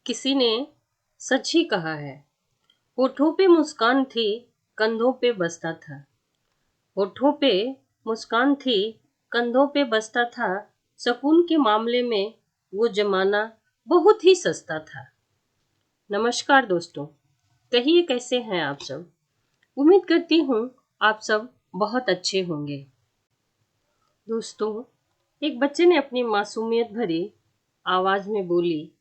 किसी ने सच ही कहा है। होठों पे मुस्कान थी, कंधों पे बसता था। होठों पे मुस्कान थी, कंधों पे बसता था। सुकून के मामले में वो जमाना बहुत ही सस्ता था। नमस्कार दोस्तों, कहिए कैसे हैं आप सब। उम्मीद करती हूँ आप सब बहुत अच्छे होंगे। दोस्तों, एक बच्चे ने अपनी मासूमियत भरी आवाज में बोली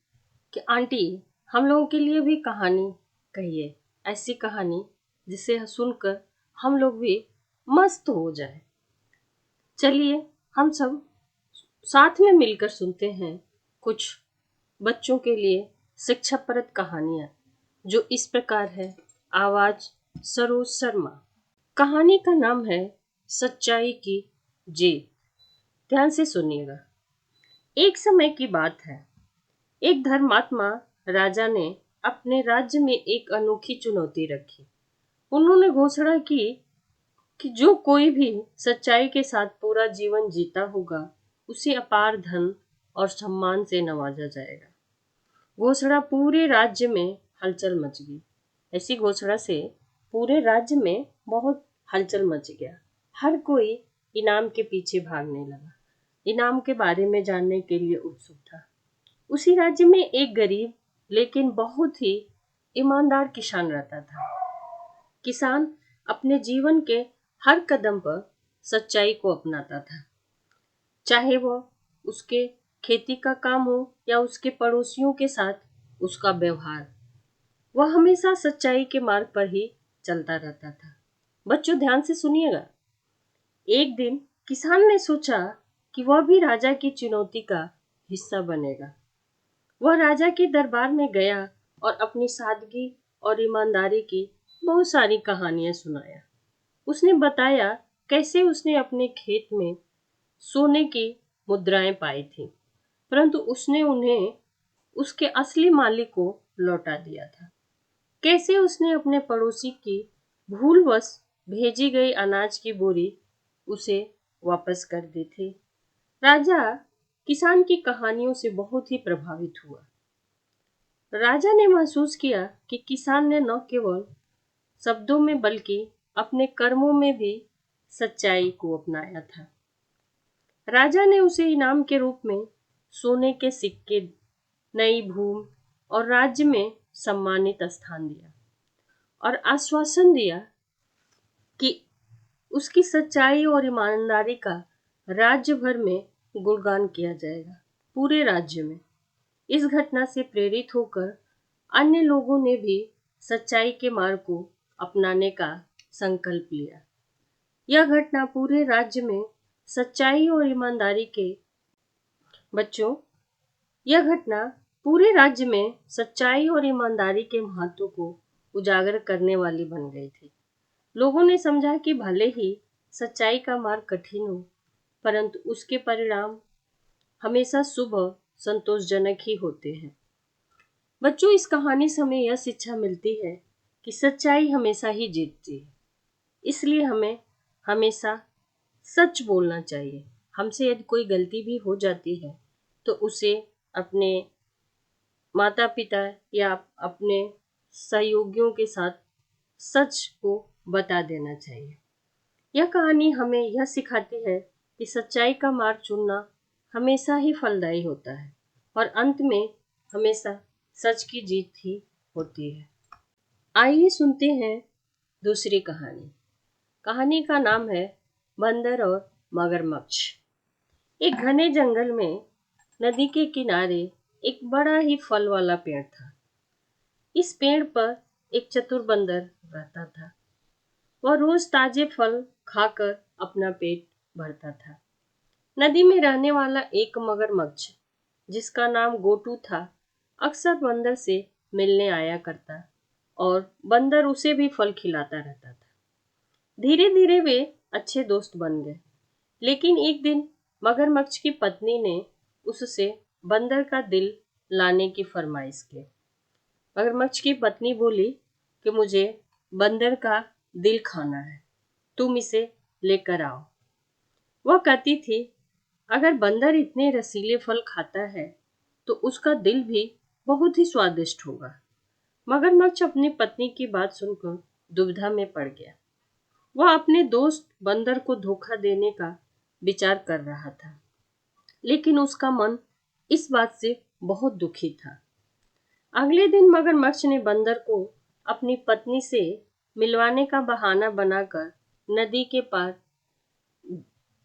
कि आंटी, हम लोगों के लिए भी कहानी कहिए, ऐसी कहानी जिसे सुनकर हम लोग भी मस्त हो जाए। चलिए हम सब साथ में मिलकर सुनते हैं कुछ बच्चों के लिए शिक्षाप्रद कहानियां जो इस प्रकार है। आवाज सरोज शर्मा। कहानी का नाम है सच्चाई की जीत। ध्यान से सुनिएगा। एक समय की बात है। एक धर्मात्मा राजा ने अपने राज्य में एक अनोखी चुनौती रखी। उन्होंने घोषणा की कि जो कोई भी सच्चाई के साथ पूरा जीवन जीता होगा, उसे अपार धन और सम्मान से नवाजा जाएगा। घोषणा पूरे राज्य में हलचल मच गई। ऐसी घोषणा से पूरे राज्य में बहुत हलचल मच गया। हर कोई इनाम के पीछे भागने लगा, इनाम के बारे में जानने के लिए उत्सुक था। उसी राज्य में एक गरीब लेकिन बहुत ही ईमानदार किसान रहता था। किसान अपने जीवन के हर कदम पर सच्चाई को अपनाता था, चाहे वह उसके खेती का काम हो या उसके पड़ोसियों के साथ उसका व्यवहार। वह हमेशा सच्चाई के मार्ग पर ही चलता रहता था। बच्चों ध्यान से सुनिएगा। एक दिन किसान ने सोचा कि वह भी राजा की चुनौती का हिस्सा बनेगा। वह राजा के दरबार में गया और अपनी सादगी और ईमानदारी की बहुत सारी कहानियां सुनाया। उसने बताया कैसे उसने अपने खेत में सोने की मुद्राएं पाई थी, परंतु उसने उन्हें उसके असली मालिक को लौटा दिया था। कैसे उसने अपने पड़ोसी की भूलवश भेजी गई अनाज की बोरी उसे वापस कर दी थी। राजा किसान की कहानियों से बहुत ही प्रभावित हुआ। राजा ने महसूस किया कि किसान ने न केवल शब्दों में बल्कि अपने कर्मों में भी सच्चाई को अपनाया था। राजा ने उसे इनाम के रूप में सोने के सिक्के, नई भूमि और राज्य में सम्मानित स्थान दिया और आश्वासन दिया कि उसकी सच्चाई और ईमानदारी का राज्य भर में गुणगान किया जाएगा, पूरे राज्य में। इस घटना से प्रेरित होकर अन्य लोगों ने भी सच्चाई के मार्ग को अपनाने का संकल्प लिया। यह घटना पूरे राज्य में सच्चाई और ईमानदारी के बच्चों यह घटना पूरे राज्य में सच्चाई और ईमानदारी के महत्व को उजागर करने वाली बन गई थी। लोगों ने समझा कि भले ही सच्चाई का मार्ग कठिन हो, परंतु उसके परिणाम हमेशा शुभ और संतोषजनक ही होते हैं। बच्चों, इस कहानी से हमें यह शिक्षा मिलती है कि सच्चाई हमेशा ही जीतती है। इसलिए हमें हमेशा सच बोलना चाहिए। हमसे यदि कोई गलती भी हो जाती है तो उसे अपने माता पिता या अपने सहयोगियों के साथ सच को बता देना चाहिए। यह कहानी हमें यह सिखाती है कि सच्चाई का मार्ग चुनना हमेशा ही फलदायी होता है और अंत में हमेशा सच की जीत ही होती है। आइए सुनते हैं दूसरी कहानी। कहानी का नाम है बंदर और मगरमच्छ। एक घने जंगल में नदी के किनारे एक बड़ा ही फल वाला पेड़ था। इस पेड़ पर एक चतुर बंदर रहता था। वह रोज ताजे फल खाकर अपना पेट भरता था। नदी में रहने वाला एक मगरमच्छ जिसका नाम गोटू था, अक्सर बंदर से मिलने आया करता और बंदर उसे भी फल खिलाता रहता था। धीरे धीरे वे अच्छे दोस्त बन गए। लेकिन एक दिन मगरमच्छ की पत्नी ने उससे बंदर का दिल लाने की फरमाइश की। मगरमच्छ की पत्नी बोली कि मुझे बंदर का दिल खाना है, तुम इसे लेकर आओ। वह कहती थी, अगर बंदर इतने रसीले फल खाता है तो उसका दिल भी बहुत ही स्वादिष्ट होगा। मगरमच्छ अपनी पत्नी की बात सुनकर दुविधा में पड़ गया। वह अपने दोस्त बंदर को धोखा देने का विचार कर रहा था, लेकिन उसका मन इस बात से बहुत दुखी था। अगले दिन मगरमच्छ ने बंदर को अपनी पत्नी से मिलवाने का बहाना बनाकर नदी के पार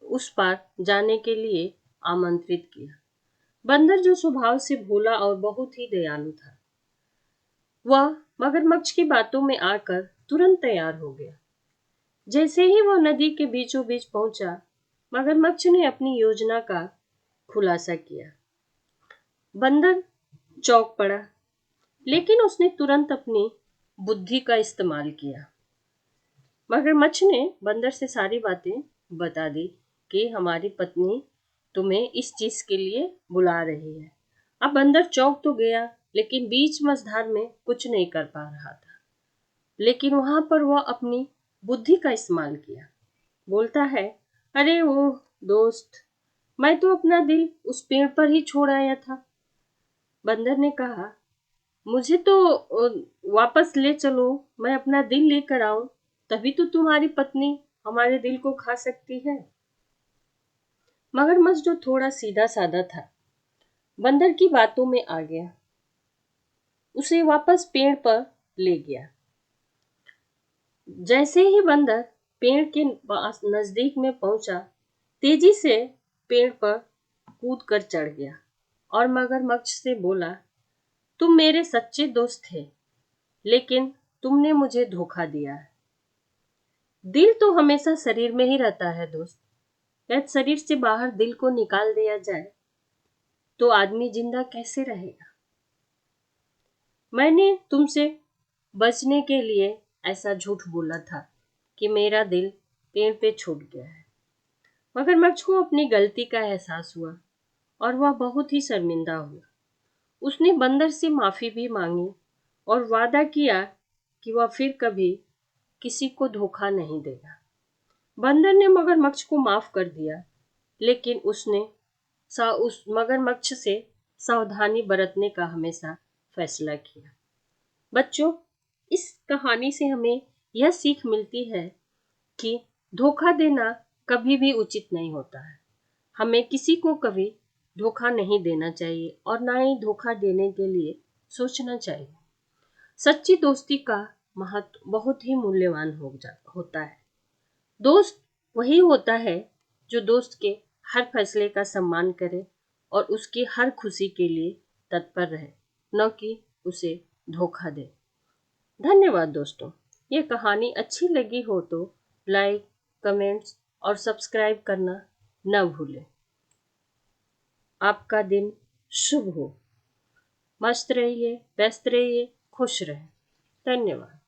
उस पार जाने के लिए आमंत्रित किया। बंदर, जो स्वभाव से भोला और बहुत ही दयालु था, वह मगरमच्छ की बातों में आकर तुरंत तैयार हो गया। जैसे ही वह नदी के बीचों बीच पहुंचा, मगरमच्छ ने अपनी योजना का खुलासा किया। बंदर चौंक पड़ा, लेकिन उसने तुरंत अपनी बुद्धि का इस्तेमाल किया। मगरमच्छ ने बंदर से सारी बातें बता दी कि हमारी पत्नी तुम्हें इस चीज के लिए बुला रही है। अब बंदर चौंक तो गया, लेकिन बीच मझधार में कुछ नहीं कर पा रहा था। लेकिन वहां पर वह अपनी बुद्धि का इस्तेमाल किया। बोलता है, अरे वो दोस्त, मैं तो अपना दिल उस पेड़ पर ही छोड़ आया था। बंदर ने कहा, मुझे तो वापस ले चलो, मैं अपना दिल लेकर आऊं, तभी तो तुम्हारी पत्नी हमारे दिल को खा सकती है। मगरमच्छ, जो थोड़ा सीधा साधा था, बंदर की बातों में आ गया, उसे वापस पेड़ पर ले गया। जैसे ही बंदर पेड़ के पास नजदीक में पहुंचा, तेजी से पेड़ पर कूद कर चढ़ गया और मगरमच्छ से बोला, तुम मेरे सच्चे दोस्त थे, लेकिन तुमने मुझे धोखा दिया है। दिल तो हमेशा शरीर में ही रहता है दोस्त। यदि शरीर से बाहर दिल को निकाल दिया जाए तो आदमी जिंदा कैसे रहेगा। मैंने तुमसे बचने के लिए ऐसा झूठ बोला था कि मेरा दिल पेड़ पे छूट गया है। मगरमच्छ को अपनी गलती का एहसास हुआ और वह बहुत ही शर्मिंदा हुआ। उसने बंदर से माफी भी मांगी और वादा किया कि वह फिर कभी किसी को धोखा नहीं देगा। बंदर ने मगरमच्छ को माफ कर दिया, लेकिन उसने उस मगरमच्छ से सावधानी बरतने का हमेशा फैसला किया। बच्चों, इस कहानी से हमें यह सीख मिलती है कि धोखा देना कभी भी उचित नहीं होता है। हमें किसी को कभी धोखा नहीं देना चाहिए और ना ही धोखा देने के लिए सोचना चाहिए। सच्ची दोस्ती का महत्व बहुत ही मूल्यवान होता है। दोस्त वही होता है जो दोस्त के हर फैसले का सम्मान करे और उसकी हर खुशी के लिए तत्पर रहे, न कि उसे धोखा दे। धन्यवाद दोस्तों। ये कहानी अच्छी लगी हो तो लाइक, कमेंट्स और सब्सक्राइब करना न भूलें। आपका दिन शुभ हो। मस्त रहिए, व्यस्त रहिए, खुश रहें। धन्यवाद।